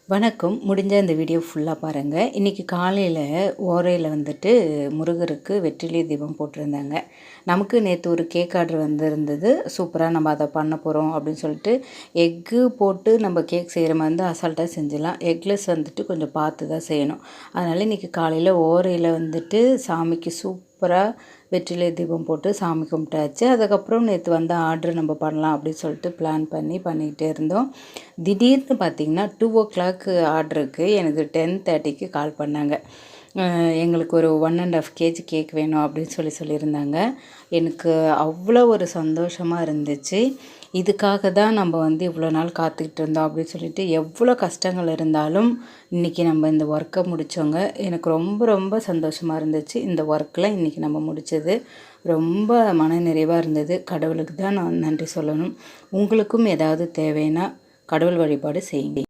வணக்கம். முடிஞ்ச இந்த வீடியோ ஃபுல்லாக பாருங்கள். இன்றைக்கி காலையில் ஓரையில் வந்துட்டு முருகருக்கு வெற்றிலை தீபம் போட்டிருந்தாங்க. நமக்கு நேற்று ஒரு கேக் ஆர்டர் வந்திருந்தது. சூப்பராக நம்ம அதை பண்ண போகிறோம் அப்படின்னு சொல்லிட்டு எக்கு போட்டு நம்ம கேக் செய்கிற மாதிரி வந்து அசால்ட்டாக செஞ்சிடலாம். எக்லெஸ் வந்துட்டு கொஞ்சம் பார்த்து தான் செய்யணும். அதனால் இன்றைக்கி காலையில் ஓரையில் வந்துட்டு சாமிக்கு சூப்பராக வெற்றிலை தீபம் போட்டு சாமி கும்பிட்டாச்சு. அதுக்கப்புறம் நேற்று வந்த ஆர்டர் நம்ம பண்ணலாம் அப்படின்னு சொல்லிட்டு பிளான் பண்ணிக்கிட்டே இருந்தோம். திடீர்னு பார்த்திங்கன்னா 2:00 ஆர்டருக்கு எனக்கு 10:30க்கு கால் பண்ணாங்க. எங்களுக்கு ஒரு 1.5 kg கேக் வேணும் அப்படின்னு சொல்லியிருந்தாங்க. எனக்கு அவ்வளோ ஒரு சந்தோஷமாக இருந்துச்சு. இதுக்காக தான் நம்ம வந்து இவ்வளோ நாள் காத்துக்கிட்டு இருந்தோம் அப்படின்னு சொல்லிட்டு எவ்வளோ கஷ்டங்கள் இருந்தாலும் இன்றைக்கி நம்ம இந்த ஒர்க்கை முடித்தோங்க. எனக்கு ரொம்ப ரொம்ப சந்தோஷமாக இருந்துச்சு. இந்த ஒர்க்கில் இன்றைக்கி நம்ம முடித்தது ரொம்ப மனநிறைவாக இருந்தது. கடவுளுக்கு தான் நான் நன்றி சொல்லணும். உங்களுக்கும் ஏதாவது தேவைன்னா கடவுள் வழிபாடு செய்யுங்க.